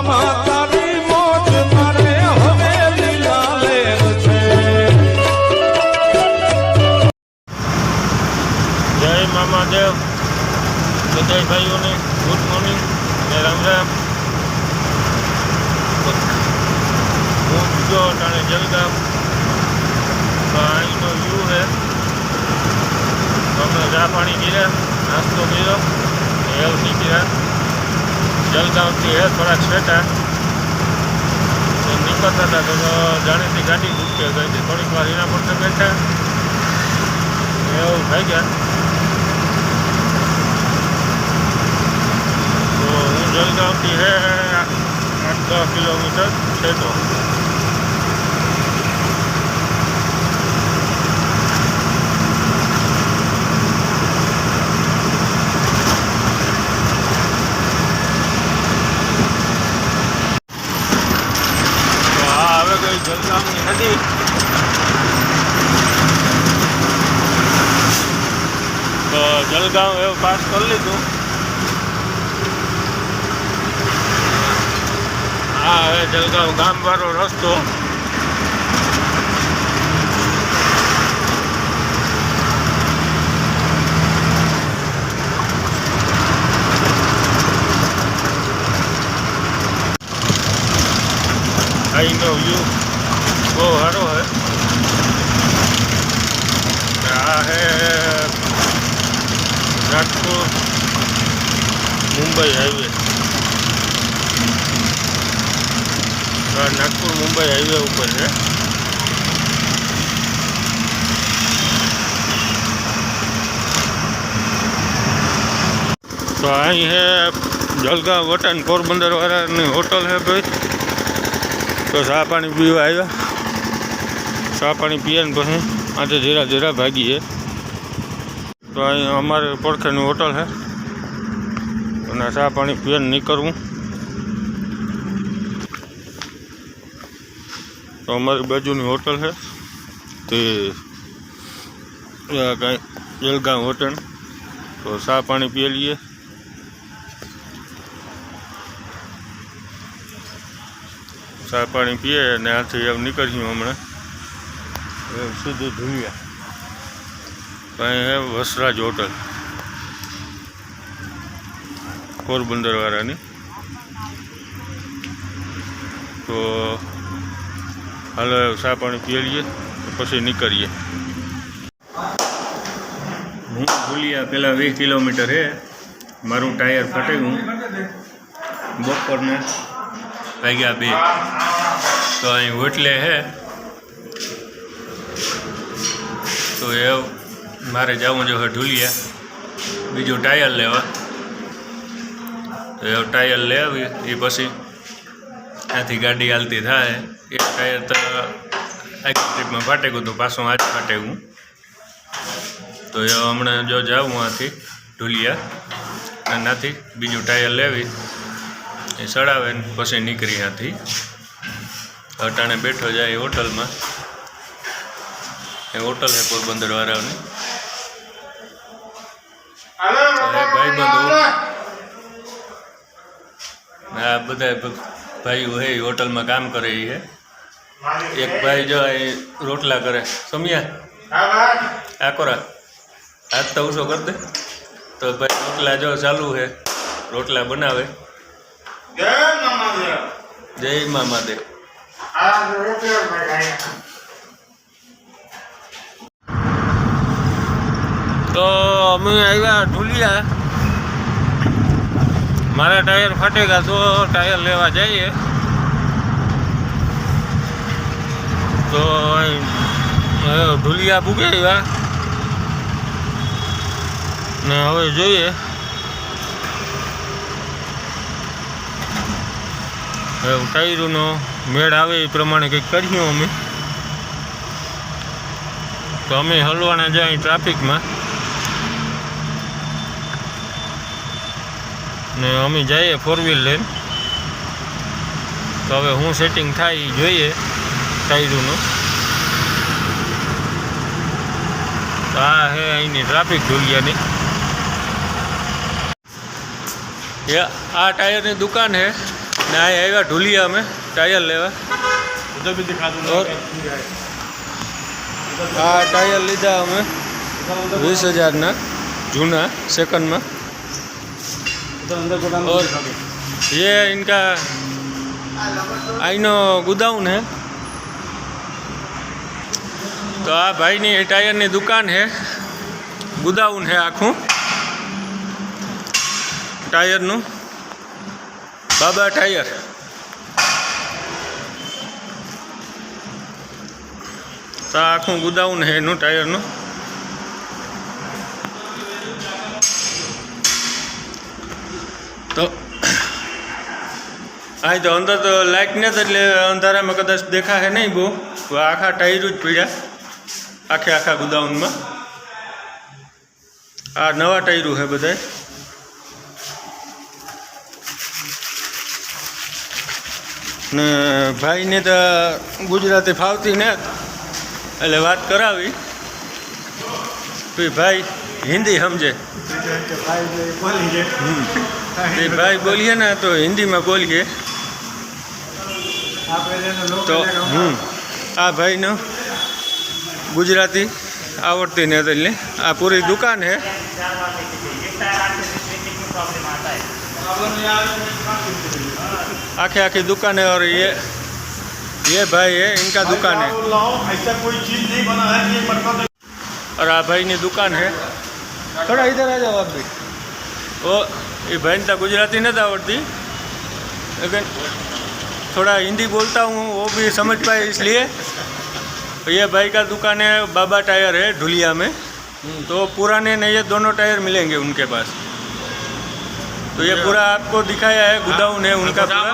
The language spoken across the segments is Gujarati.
તારી મોજ મારે હવે લીલા લેર છે. જય મામાદેવ બધા ભાઈઓને ગુડ મોર્નિંગ અને રામ રામ. હું બીજો ટાણે જલગામ તો અહીંનો વ્યૂ છે. અમે ચા પાણી પીધા, નાસ્તો કર્યો, એવું નીકળ્યા જલગામથી હે થોડાક છેટા તો નીકળતા હતા તો જાણીતી ગાડી ગુટકે ગઈ હતી. થોડીક વાર એના પર બેઠા એવું થઈ ગયા. તો હું જલગામથી હે 8-10 કિલોમીટર છે. તો જલગામની નદી તો જલગામ એવું પાસ કરી લીધું. હા, હવે જલગામ ગામ વાળો રસ્તો અહીંનો વ્યૂ બહુ સારો है. આ है नागपुर मुंबई हाईवे. नागपुर मुंबई हाईवे ऊपर है. तो અહીં है जलगाम वतन पोरबंदर वाला होटल है भाई. तो चा पानी पीवा आया, चा पानी पिया પછી આજે ધીરા ધીરા ભાગીએ. તો અહીં અમારે પડખેની હોટલ છે અને ચા પાણી પીને નીકળવું. તો અમારી બાજુની હોટલ છે તે કાંઈ જલગામ હોટલ. તો ચા પાણી પી લઈએ. ચા પાણી પીએ અને આથી એમ નીકળ્યું હમણાં સીધું ધુલિયા. અહીં હે વસરાજ હોટલ પોરબંદર વાળાની. તો હાલો ચા પાણી પી લઈએ પછી નીકળીએ. હું ધુલિયા પહેલાં 20 કિલોમીટર હે. મારું ટાયર ફાટી ગયું બપોરના વાગ્યા 2. તો અહીં હોટલે હે તો એ મારે જવું જોઈએ ઢુલિયા બીજું ટાયર લેવા. તો એ ટાયર લઈ આવી એ પછી ત્યાંથી ગાડી હાલતી થાય. એક ટાયર તો આગલી ટ્રીપમાં ફાટે ગયું તો પાછું આજ ફાટે ગયું. તો એ હમણાં જો જાઉં આથી ઢુલિયા અને ત્યાંથી બીજું ટાયર લેવી એ ચડાવે ને પછી નીકળી ત્યાંથી. અટાણે બેઠો જાય હોટલમાં. એ હોટલ છે પોરબંદર વાળાની. ભાઈ બંધુ આ બધા ભાઈઓ હે હોટલમાં કામ કરે છે. એક ભાઈ જો એ રોટલા કરે. સમિયા આ કોરા હાથ તો ઊંચો કરી દે. તો ભાઈ રોટલા જો ચાલુ છે, રોટલા બનાવે. જય મામાદેવ. તો અમે આવ્યા ઢુલિયા. મારા ટાયર ફાટે ગયા તો ટાયર લેવા જઈએ. તો ઢુલિયા પૂગે આવ્યા ને હવે જોઈએ ટાયરોનો મેળ આવે એ પ્રમાણે કંઈક કર્યું અમે. તો અમે હલવાના જાય ટ્રાફિકમાં ને અમે જઈએ 4 વ્હીલ લઈને. તો હવે હું સેટિંગ થાય એ જોઈએ ટાયરોનું. તો આ હે અહીંની ટ્રાફિક ઢુલિયાની. આ ટાયરની દુકાન છે ને આ આવ્યા ઢુલિયા અમે ટાયર લેવા उधर भी दिखा दूंगा और आ टायर लीधा અમે 20,000 जूना सेकंड में। उधर अंदर गोदाम और दिखा दो। ये इनका आईनो गोदाउन है। तो आ भाई नी टायर नी दुकान है, गोदाउन है आखू टायर नु, बाबा टायर। तो आखू गोदाउन है एनु टायर नु। तो आज तो अंदर तो लाइट नहीं एटले अंधारा में कदाच देखा है नहीं बहु, आखा टायर ज पीड़ा आखे आखा गोदाउन में। आ नवा टायरू है बधाय। ने भाई ने तो गुजराती फावती ने એટલે વાત કરાવી भाई हिंदी समझे। भाई बोलिए ना तो हिंदी में बोलिए। तो आ भाई ने गुजराती आवड़ती नहीं એટલે आ पूरी दुकान है। आखी आखी दुकान है और ये भाई है इनका दुकान है। ऐसा कोई चीज नहीं बना है कि मतलब और आ भाई की दुकान है। थोड़ा इधर आ जाओ आप भी। वो ये भाई तो गुजराती नहीं आवड़ती लेकिन थोड़ा हिंदी बोलता हूँ, वो भी समझ पाए इसलिए। ये भाई का दुकान है बाबा टायर है ढुलिया में। तो पुराने नए दोनों टायर मिलेंगे उनके पास। तो ये पूरा आपको दिखाया है गोदाउन है उनका पूरा।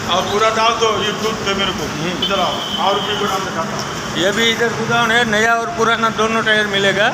और पूरा डाल दो ये दूध पे मेरे को इधर आओ और भी गोदाम दिखाता हूँ। ये भी इधर गोदाउन है, नया और पुराना दोनों टायर मिलेगा।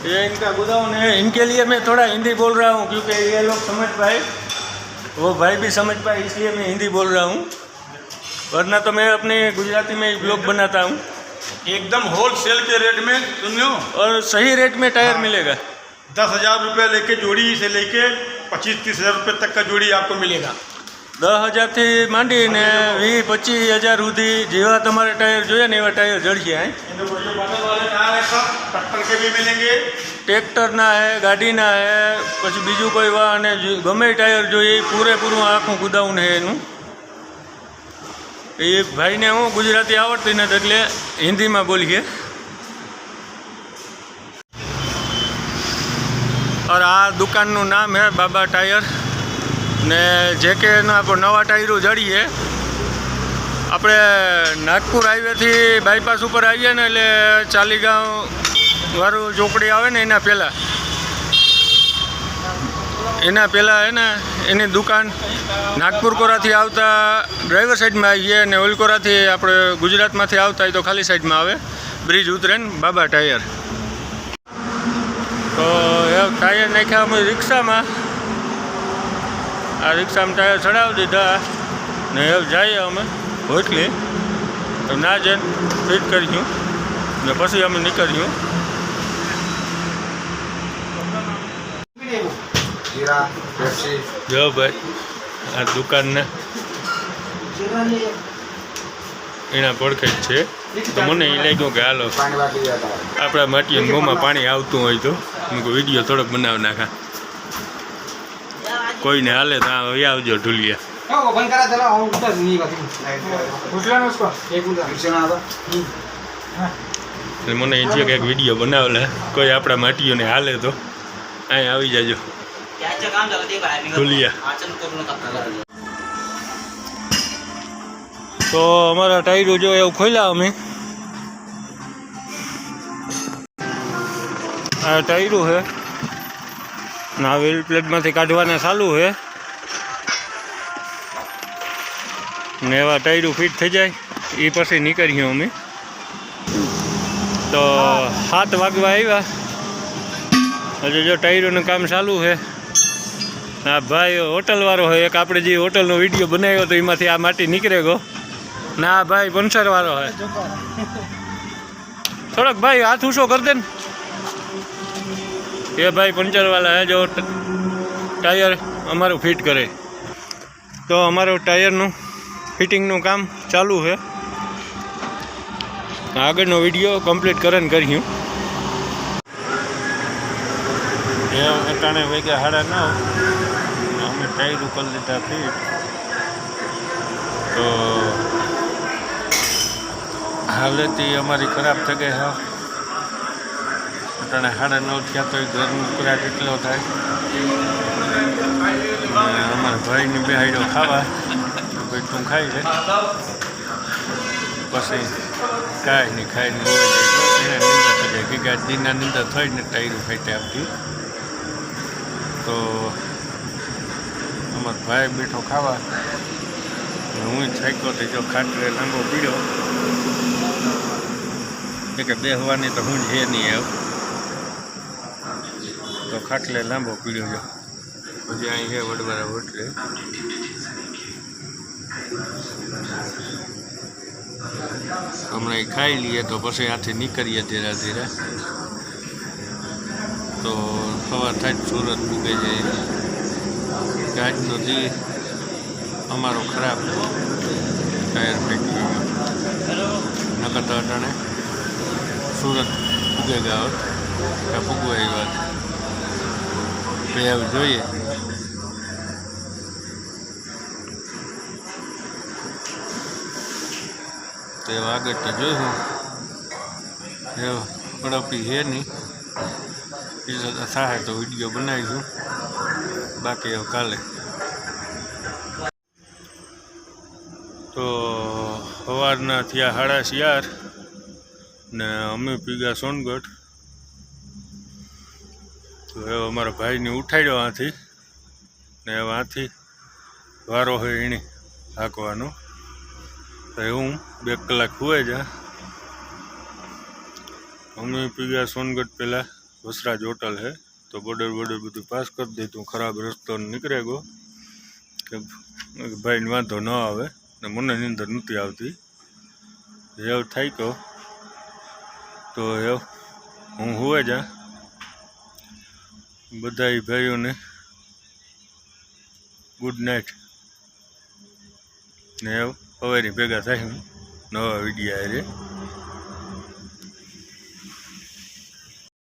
ये इनका गोदाउन है। इनके लिए मैं थोड़ा हिंदी बोल रहा हूँ क्योंकि ये लोग समझ पाए, वो भाई भी समझ पाए, इसलिए मैं हिंदी बोल रहा हूँ। वरना तो मैं अपने गुजराती में ब्लॉग बनाता हूँ। एकदम होलसेल के रेट में सुनियो, और सही रेट में टायर मिलेगा। 10,000 रुपये लेके जोड़ी से लेके 25-30 हज़ार रुपये तक का जोड़ी आपको मिलेगा। 10,000 थी मांडी ने 20-25 हज़ार सुधी जेवा तमारे टायर जो है ने एवा टायर जड़िए हैं। ट्रैक्टर के भी मिलेंगे, ट्रेक्टर ना है, गाड़ी ना है, पछी बीजू कोई वाहन है, गमे टायर जो ये पूरे पूरू आखू गोदाउन है एनु। ये भाई ने हूँ गुजराती आवड़ती नहीं એટલે हिंदी में बोलिए। और आ दुकान नाम है बाबा टायर ने जे के नवा टायरू जड़ीए। આપણે નાગપુર હાઈવેથી બાયપાસ ઉપર આવીએ ને એટલે ચાલીગાંવ વાળું ચોકડી આવે ને એના પહેલાં है ને એની દુકાન નાગપુર કોરાથી આવતા ડ્રાઈવર સાઈડમાં આવીએ ને ઓલકોરાથી આપણે ગુજરાતમાંથી આવતા હોય તો ખાલી સાઈડમાં આવે, બ્રિજ ઉતરે ને બાબા ટાયર। તો એ ટાયર નાખ્યા અમે રિક્ષામાં, આ રિક્ષામાં ટાયર ચડાવી દીધા ને એ જઈએ અમે હોટલી। તો ના જઈને ફિટ કર્યું ને પછી અમે નીકળ્યું। જો ભાઈ આ દુકાનને એના પડખે જ છે। તો મને એ લાગ્યું કે હાલો આપણા માટીએ મોંમાં પાણી આવતું હોય તો મેં કોઈ વિડીયો થોડોક બનાવી નાખા, કોઈને હાલે તો આવી આવજો ઢુલિયા। એટલે મને એ છે કે એક વિડીયો બનાવેલા કોઈ આપણા માટીઓને હાલે તો અહીં આવી જાજો ઢુલિયા। તો અમારા ટાયરો જો એવું ખોલ્યા અમે, આ ટાયરો છે ને આ વ્હીલ પ્લેટમાંથી કાઢવાના ચાલુ છે ને એવા ટાયરો ફિટ થઈ જાય એ પછી નીકળીએ અમે। તો 7 વાગવા આવ્યા, હજુ જો ટાયરોનું કામ ચાલુ છે। આ ભાઈ હોટલવાળો હોય, એક આપણે જે હોટલનો વિડીયો બનાવ્યો તો એમાંથી આ માટી નીકળે ગયો ને આ ભાઈ પંચરવાળો હોય। થોડાક ભાઈ હાથ ઊંચો कर दे ये भाई पंचर वाला है जो टायर અમારું ફિટ કરે તો અમારું ટાયરનું ફિટિંગનું કામ ચાલુ છે આગળનો વિડીયો કમ્પ્લીટ કરીને કર્યું એ અટાણે વાગ્યા 9:30 અમે ટાયર કરી લીધા ફિટ તો हालत अमारी खराब थे गई है अटाणे 9:30 थया तो घरनु उकळाट एटलो थाय अमारा भाई ने बेहाड्यो खावा भाई तू खाई ले पछी काई नहीं खाई ने एने निंदा थई गई कि दीना निंदा थई ने टायर फाटे आपती तो अमार भाई बैठो खावा हूँ थाक्यो तो जो खाटले लांबो पीड्यो કે બેહવાની તો હું છે નહીં આવ તો ખાટલે લાંબો પીડ્યો છે પછી અહીં છે વડવાળા હોટલે હમણાં ખાઈ લઈએ તો પછી આથી નીકળીએ ધીરે ધીરે તો સવાર થાય સુરત પૂગે જાય આજનો દી અમારો ખરાબ ટાયર ફેંકી નકર તો અટાણે सूरत पूगेगा और क्या पूगवा ये बात पे अब જોઈએ तो आगे तो जो हूँ ये बड़पी है नहीं ऐसा है तो वीडियो बनाई हूँ बाकी अब काले तो सवारना थया 4:30 ने अमे पी गया सोनगढ़ तो हे अमरा भाई ने उठाड्यो आथी ने आथी वारो है एनी हाकवानो तो हूँ 2 कलाक हुए जा अमे पी गया सोनगढ़ पहला वसराज होटल है तो बॉर्डर બધું पास कर दी तू खराब रस्तो निकले गो कि भाई ने वांधो न आवे ने मने नींदर नथी आवती एव थाई को तो हूँ हुए जा बधाई भाइयों ने गुड नाइट ने हवेरी भेगा थाय नवा विडियो है रे।